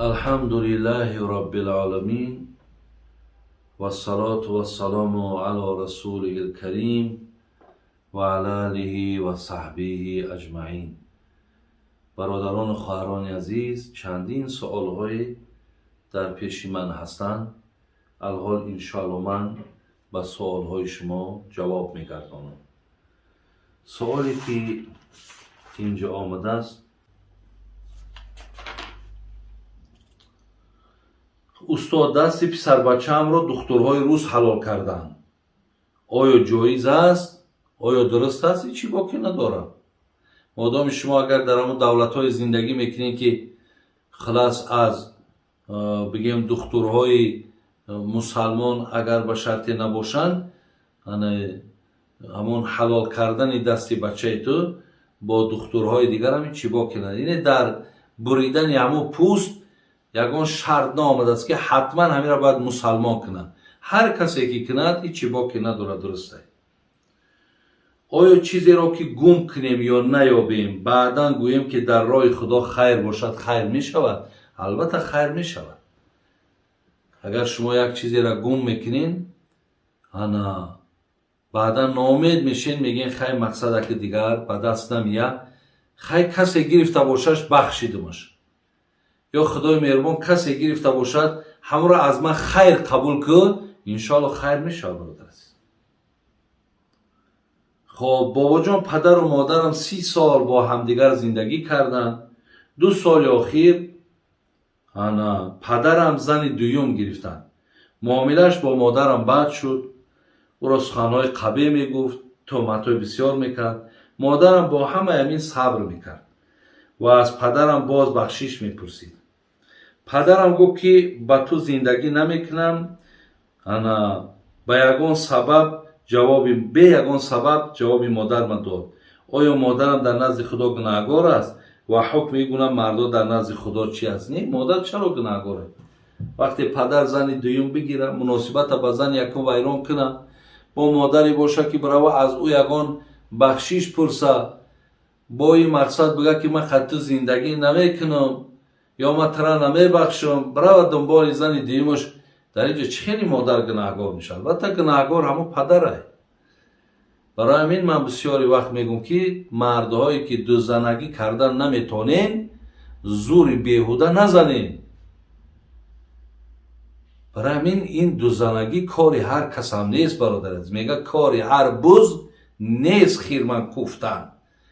الحمد لله رب العالمين والصلاة والسلام على رسوله الكريم وعلى آله و صحبه اجمعین. برادران و خواهران عزیز، چندین سوال‌های در پیش من هستند. الحال انشاءالله من به سوال‌های شما جواب می‌گردانم. سوالی که اینجا آمده است: استاد دستی پسر بچه‌ام را دکترهای روس حلال کردند. آیا جایز است؟ آیا درست است؟ هیچی باکی نداره. مادام شما اگر در همون دولت‌های زندگی میکنین که خلاص از بگیم دکترهای مسلمان اگر به شرطی نباشند، همون حلال کردن دستی بچه تو با دکترهای دیگر هم هیچی باکی نداره. اینه در بریدن همون پوست یگان شرط آمده است که حتما همین را باید مسلمان کنند. هر کسی که کند هیچی باکی نداره. درسته. آیا چیزی را که گم کنیم یا نیابیم بعدا گوییم که در راه خدا خیر باشد خیر می شود؟ البته خیر می شود. اگر شما یک چیزی را گم میکنین بعدا ناامید میشین، میگین خیر مقصد که دیگر به دست نمیاد، خیر کسی گرفته باشش بخشیدمش، یا خدای مهربان کسی گرفته باشد همون را از من خیر قبول کن، انشاءالله خیر میشه. برادر است. خب بابا جان پدر و مادرم 30 سال با همدیگر زندگی کردن. 2 سال اخیر پدرم زن دوم گرفتن. معاملش با مادرم بد شد. او را سخنهای قبیح میگفت، تهمت‌های بسیار میکرد. مادرم با همه همین صبر میکرد و از پدرم باز بخشش میپرسید. پدرم گفت که با تو زندگی نمیکنم. به یگان سبب جواب مادر من داد. آیا مادرم در نزد خدا گناهکار است و حکم میگونم مردا در نزد خدا چی است؟ نه، مادر چرا گناهکاره؟ وقتی پدر زن دوم بگیره، مناسبت به زن یکم ویران کنه، با مادری باشه که برای از او یگان بخشش پرسه، با این مقصد بگه که من خط زندگی نمیکنم یا من ترا نمیبخشم، برای دنبال زن دومش، در اینجا خیلی مادر گناهکار میشه. البته گناهکار همون پدره. برای همین من بسیاری وقت میگم که مردهایی که دو زنگی کردن نمیتونین زور بیهوده نزنین. برای همین این دو زنگی کاری هر کس هم نیست برادر عزیز. میگه کاری هر بز نیست خیرمن کوفتن.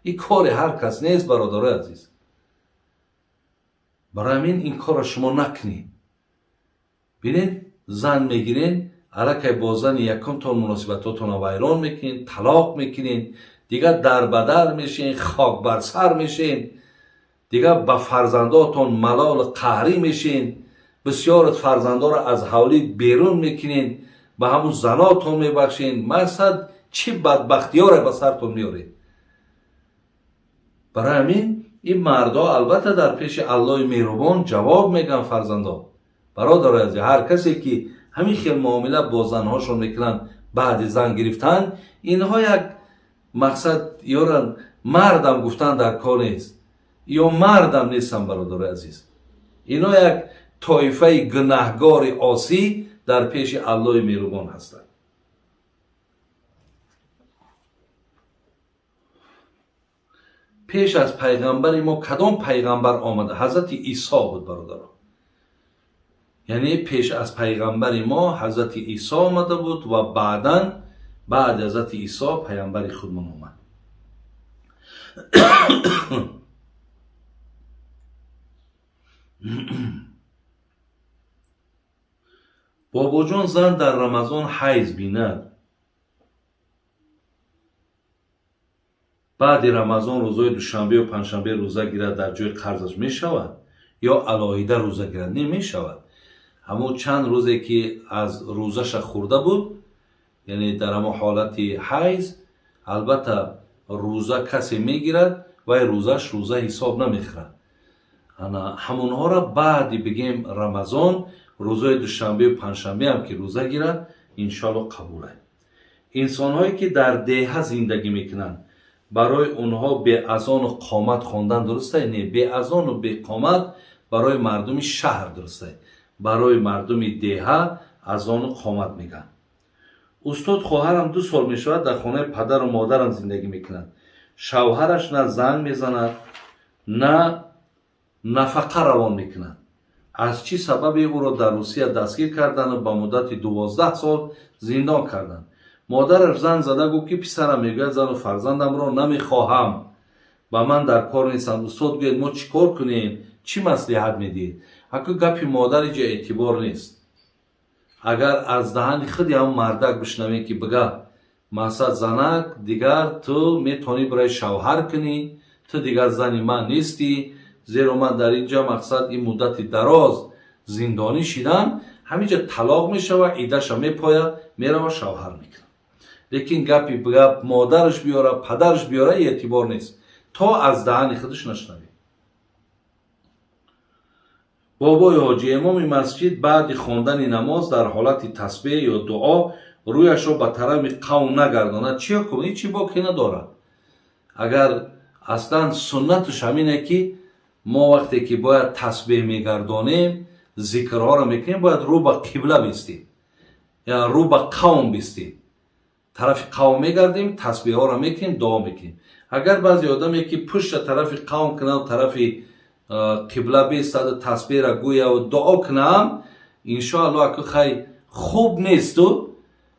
این کاری هر کس نیست برادر عزیز. برای همین این کار شما نکنین. ببینید زن میگیرین، علاقه با زن یکم تا مناسبتاتون رو ویران میکنین، طلاق میکنین، دیگه در بدر میشین، خاک بر سر میشین، دیگه به فرزنداتون ملال قهری میشین، بسیار فرزندا رو از حولی بیرون میکنین، به همون زناتون میبخشین. مقصد چی بدبختی ها رو به سرتون میارین. برای همین این مردا البته در پیش الله مهربان جواب میگن. فرزندا برادر عزیز، هر کسی که همین خیلی معامله با زنهاشون میکنن بعد زن گرفتن، اینها یک مقصد یارن مردم گفتن در کار نیست یا مردم نیستن برادر عزیز. اینا یک طایفه گناهگار عاصی در پیش الله مهربان هستند. پیش از پیغمبر ما کدام پیغمبر آمده؟ حضرت عیسی بود برادران. یعنی پیش از پیغمبر ما حضرت عیسی آمده بود و بعد حضرت عیسی پیغمبر خودمون آمد. بابا جان زن در رمضان حیض بیند، بعد رمضان روزای دوشنبه و پنجشنبه روزه گیرد، در جای قرضش می شود یا علاهیده روزه گیرد؟ نمی شود. همون چند روزی که از روزش خورده بود، یعنی در همون حالت حیض، البته روزه کسی میگیرد و روزش روزه حساب نمیخورد. همونها را بعد بگیم رمضان، روزای دوشنبه و پنجشنبه هم که روزه گیرد انشالله قبوله. انسان هایی که در دیه زندگی میکنن، برای اونها به اذان و قامت خواندن درسته؟ نه، به اذان و به قامت барои мардуми шаҳр дурусте, барои мардуми деҳа аз ону қомат мегӯянд. устод хоҳарам 2 сол мешавад дар хонаи падару модарам зиндагӣ мекунад. шавҳараш на занг мезанад, на нафақа равон мекунад. аз чӣ сабабе ӯро дар русия дастгир карданду ба муддати 12 сол зиндон карданд. модараш занг зада гуфт ки писарам, мегӯяд зану фарзандамро намехоҳам, ба ман дар кор нестанд. устод гӯяд мо чӣ кор кунем, чӣ маслиҳат медиҳед? ҳаку гапи модар иҷа эътибор нест. агар аз даҳани худи ҳам мардак бишнавем ки бига мақсад занак дигар ту метавонӣ барои шавҳар кунӣ, ту дигар зани ман нестӣ, зеро ман дар инҷа мақсад ин муддати дароз зиндонӣ шидам, ҳаминҷа талоқ мешава, иддаша мепоя, мерава шавҳар мекунад. лекин гапи гап модараш биёра, падараш биёра эътибор нест, то аз даҳани худаш нашнавем. бобои ҳоҷӣ имоми масҷид баъди хондани намоз дар ҳолати тасбеҳ ё дуо рӯяшро ба тарафи қавм нагардонад, чӣ ҳукм? ҳечӣ боки надорад. агар аслан суннатуш ҳамине ки мо вақте ки бояд тасбеҳ мегардонем, зикрҳоро мекунем, бояд рӯ ба қибла бистем, ё рӯ ба қавм бистем, тарафи қавм мегардем, тасбеҳҳоро мекунем, дуо мекунем. агар баъзе одаме ки пушта тарафи қавм кунад, тарафи қибла бистаду тасбеҳра гӯяду дуо кунам, иншоалло аку хай хуб несту,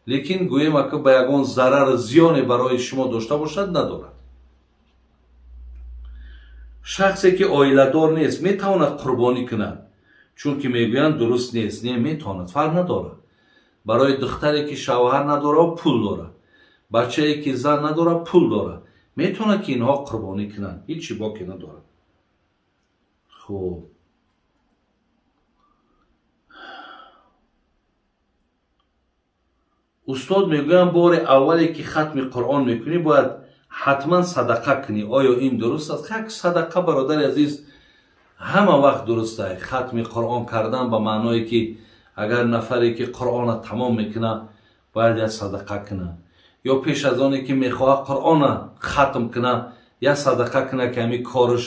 лекин гӯем аку ба ягон зарару зиёне барои шумо дошта бошад надорад. шахсе ки оиладор нест метавонад қурбонӣ кунад, чунки мегӯянд дуруст нест. не метавонад, фарқ надорад. барои духтаре ки шавҳар надорад пул дорад, бачае ки зан надорад пул дорад, метавонад ки инҳо қурбонӣ кунанд, ҳечи боки надорад. хуб, устод мегӯянд бори аввале ки хатми қуръон мекунӣ бояд ҳатман садақа кунӣ. оё ин дуруст аст? як садақа, бародари азиз, ҳама вақт дуруст аст. хатми қуръон кардан ба маъное ки агар нафаре ки қуръона тамом мекунад бояд як садақа кунад, ё пеш аз оне ки мехоҳад қуръона хатм кунад як садақа кунад ки ҳамин корш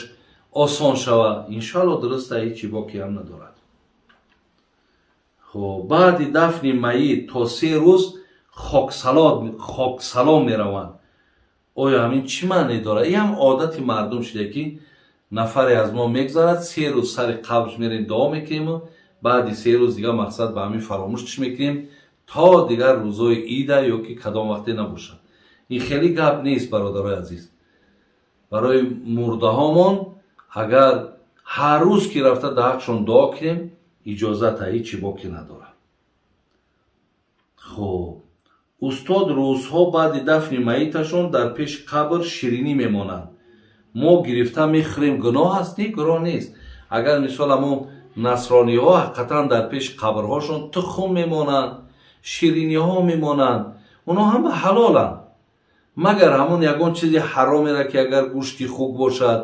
осон шавад. иншоалло дуруст аст, ҳечи боки ҳам надорад. хуб, баъди дафни маит то 3 рӯз хоксалом мераванд. оё ҳамин чӣ маъне дорад? ин ҳам одати мардум шуда ки нафаре аз мо мегзарад, 3 рӯз сари қабрш мерем дуо мекунем, баъди 3 рӯз дигар мақсад ба ҳамин фаромӯшиш мекунем то дигар рӯзои ида ё ки кадом вақте набошад. ин хеле гап нест, бародарои азиз. барои мурдаҳомон агар ҳар рӯз ки рафта дар ҳаққшон дуо кунем, иҷозата, ҳечи боки надорад. хуб, устод рӯзҳо баъди дафни маиташон дар пеши қабр ширинӣ мемонанд. мо гирифта мехӯрем, гуноҳ аст? Не, гуноҳ нест. агар мисол ҳамон насрониҳо ҳақиқатан дар пеши қабрҳошон тухм мемонанд, шириниҳо мемонанд, онҳо ҳама ҳалоланд. магар ҳамон ягон чизи ҳаромера ки агар гӯшти хук бошад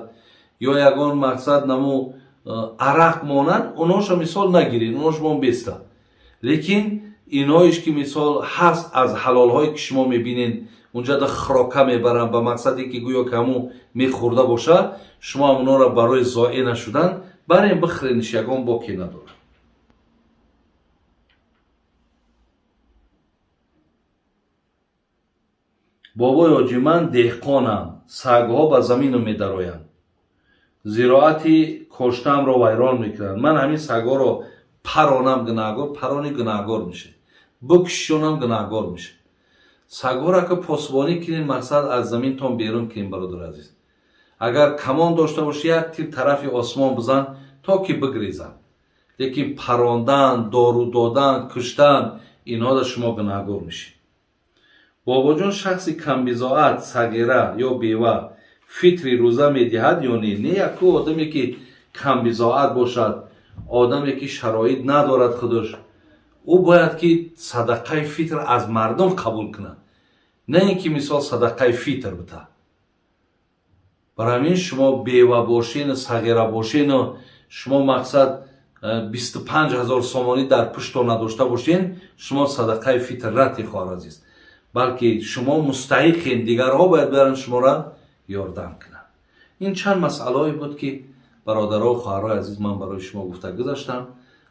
ё ягон мақсад намо арақ монад, онҳоша мисол нагиред, онҳош мон беста. лекин инҳоиш ки мисол ҳаст аз ҳалолҳое ки шумо мебинед унҷа да хӯрока мебаранд ба мақсаде ки гӯё ки ҳамон мехӯрда бошад, шумо ҳамонҳоро барои зоӣ нашудан барем бихӯренш, ягон боке надорад. бобои ҳоҷӣ, ман деҳқонам, сагҳо ба замину медароянд, зироати коштаамро вайрон мекунанд. ман ҳамин сагҳоро паронам, гунаҳгор, парони гунаҳгор мешавад, букшишонам, гунаҳгор мешавад. сагҳоро ки посбонӣ кунем, мақсад аз заминтон берун кунем. бародари азиз, агар камон дошта бошӣ, як тир тарафи осмон бизан то ки бигрезанд. лекин парондан, дору додан, куштан, инҳо да шумо гунаҳгор мешед. бобоҷон, шахси камбизоат, сагира ё бева фитри рӯза медиҳад ё не? Не, яку одаме ки камбизоат бошад, одаме ки шароит надорад худаш, ӯ бояд ки садақаи фитр аз мардум қабул кунад, не ин ки мисол садақаи фитр битад. барои ҳамин шумо бева бошену сагира бошену шумо мақсад 25,000 сомонӣ дар пушто надошта бошен, шумо садақаи фитр натехоҳад азиз, балки шумо мустаҳиқен, дигарҳо бояд баранд шуморо ёрдам кунанд. ин чанд масъалаҳое буд ки برادرها و خواهرای عزیز من برای شما گفته گذاشتم.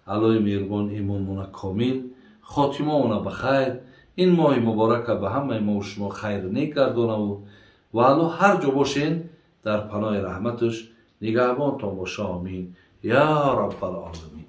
الله مهربان ایمانمون کامل، خاتمه اون بخیر، این ماه مبارک به همه ما و شما خیر نیک گردانه و الله هر جا باشین در پناه رحمتش نگهبانتان باشه. آمین یا رب العالمین.